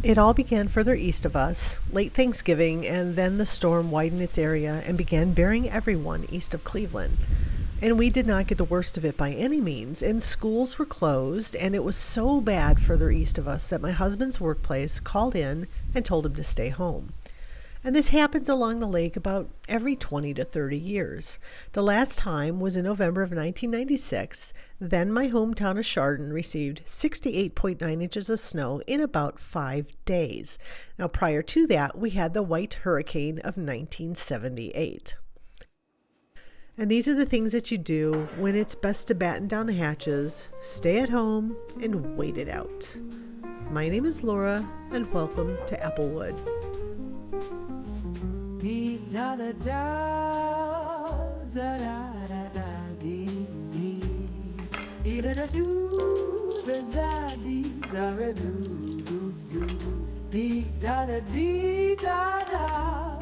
It all began further east of us, late Thanksgiving, and then the storm widened its area and began burying everyone east of Cleveland. And we did not get the worst of it by any means, and schools were closed, and it was so bad further east of us that my husband's workplace called in and told him to stay home. And this happens along the lake about every 20 to 30 years. The last time was in November of 1996. Then my hometown of Chardon received 68.9 inches of snow in about 5 days. Now, prior to that, we had the white hurricane of 1978. And these are the things that you do when it's best to batten down the hatches, stay at home, and wait it out. My name is Laura, and welcome to Applewood. Dee da da da, za da da da dee dee. Dee da da doo, the za dee za ra doo doo doo. Dee da da dee da da,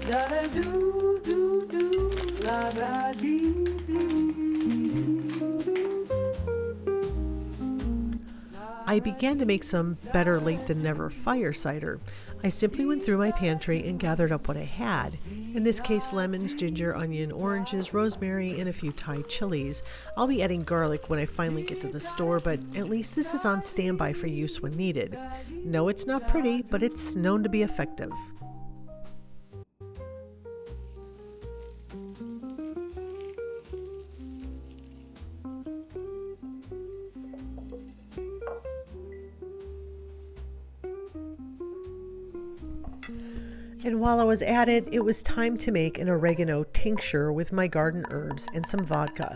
za da doo doo doo, la da dee dee. I began to make some better late than never fire cider. I simply went through my pantry and gathered up what I had. In this case, lemons, ginger, onion, oranges, rosemary, and a few Thai chilies. I'll be adding garlic when I finally get to the store, but at least this is on standby for use when needed. No, it's not pretty, but it's known to be effective. And while I was at it, it was time to make an oregano tincture with my garden herbs and some vodka.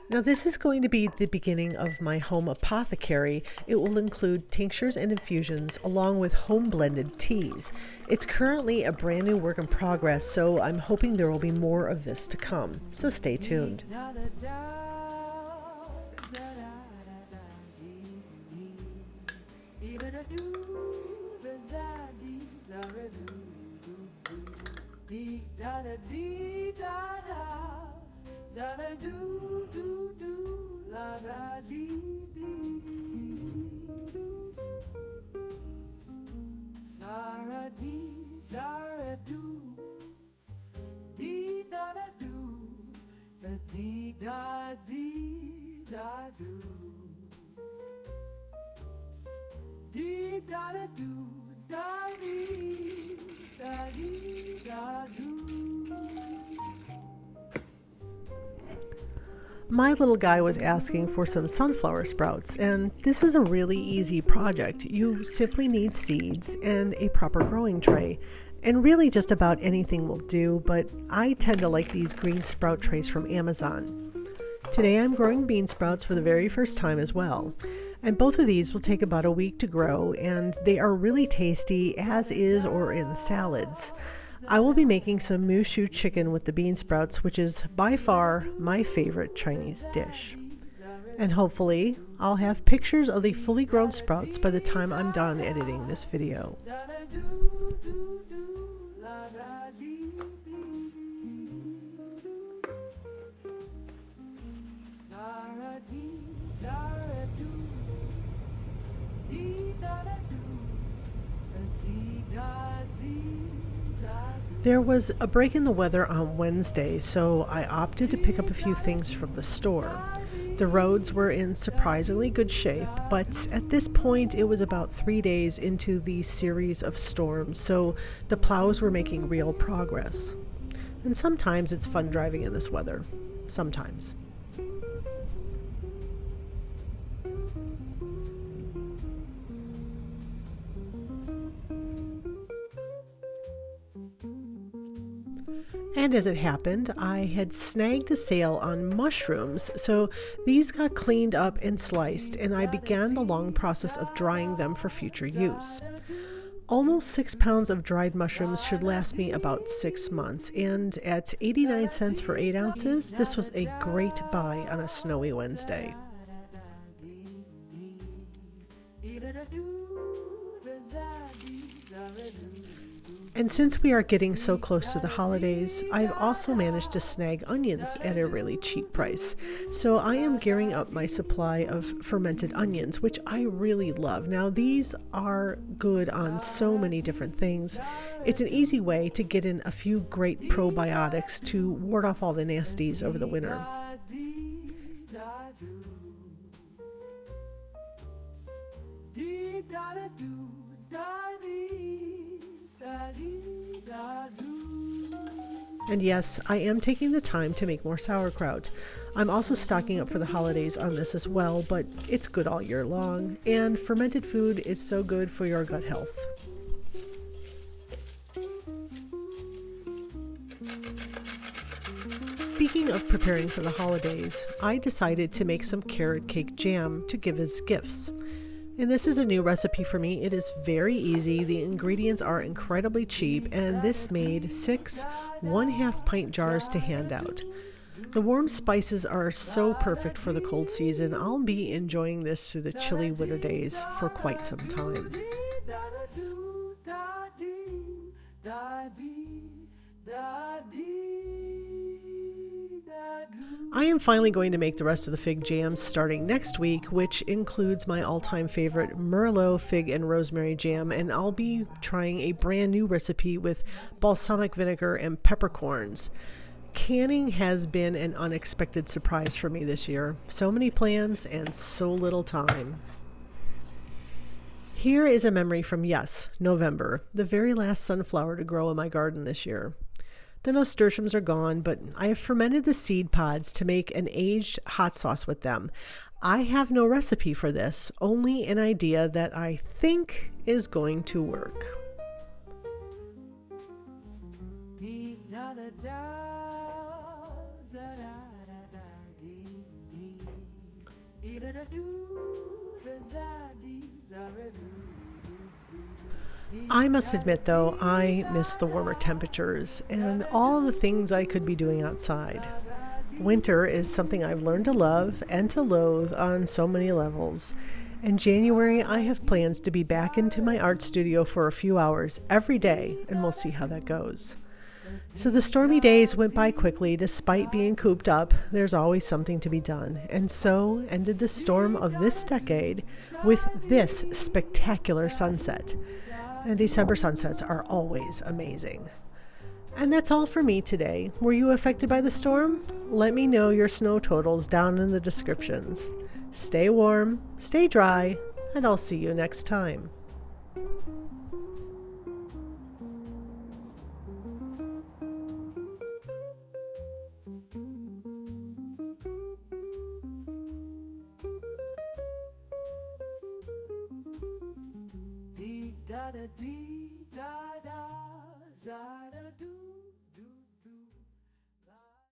Now, this is going to be the beginning of my home apothecary. It will include tinctures and infusions along with home blended teas. It's currently a brand new work in progress, so I'm hoping there will be more of this to come. So stay tuned. Dee da da dee da da, za da doo doo doo, la da dee dee. Zara dee, zara doo, dee da da doo, da dee da dee da doo. Dee da da doo, da dee. My little guy was asking for some sunflower sprouts, and this is a really easy project. You simply need seeds and a proper growing tray, and really just about anything will do, but I tend to like these green sprout trays from Amazon. Today I'm growing bean sprouts for the very first time as well. And both of these will take about a week to grow, and they are really tasty as is or in salads. I will be making some mushu chicken with the bean sprouts, which is by far my favorite Chinese dish. And hopefully, I'll have pictures of the fully grown sprouts by the time I'm done editing this video. There was a break in the weather on Wednesday, so I opted to pick up a few things from the store. The roads were in surprisingly good shape, but at this point it was about 3 days into the series of storms, so the plows were making real progress. And sometimes it's fun driving in this weather. Sometimes. And as it happened, I had snagged a sale on mushrooms, so these got cleaned up and sliced, and I began the long process of drying them for future use. Almost 6 pounds of dried mushrooms should last me about 6 months, and at 89 cents for 8 ounces, this was a great buy on a snowy Wednesday. And since we are getting so close to the holidays, I've also managed to snag onions at a really cheap price. So I am gearing up my supply of fermented onions, which I really love. Now, these are good on so many different things. It's an easy way to get in a few great probiotics to ward off all the nasties over the winter. And yes, I am taking the time to make more sauerkraut. I'm also stocking up for the holidays on this as well, but it's good all year long, and fermented food is so good for your gut health. Speaking of preparing for the holidays, I decided to make some carrot cake jam to give as gifts. And this is a new recipe for me. It is very easy. The ingredients are incredibly cheap, and this made 6 1/2 pint jars to hand out. The warm spices are so perfect for the cold season. I'll be enjoying this through the chilly winter days for quite some time. I am finally going to make the rest of the fig jams starting next week, which includes my all-time favorite Merlot fig and rosemary jam, and I'll be trying a brand new recipe with balsamic vinegar and peppercorns. Canning has been an unexpected surprise for me this year. So many plans and so little time. Here is a memory from, yes, November, the very last sunflower to grow in my garden this year. The nasturtiums are gone, but I have fermented the seed pods to make an aged hot sauce with them. I have no recipe for this, only an idea that I think is going to work. I must admit, though, I miss the warmer temperatures and all the things I could be doing outside. Winter is something I've learned to love and to loathe on so many levels. In January, I have plans to be back into my art studio for a few hours every day, and we'll see how that goes. So the stormy days went by quickly. Despite being cooped up, there's always something to be done. And so ended the storm of this decade with this spectacular sunset. And December sunsets are always amazing. And that's all for me today. Were you affected by the storm? Let me know your snow totals down in the descriptions. Stay warm, stay dry, and I'll see you next time. Da da dee da da za.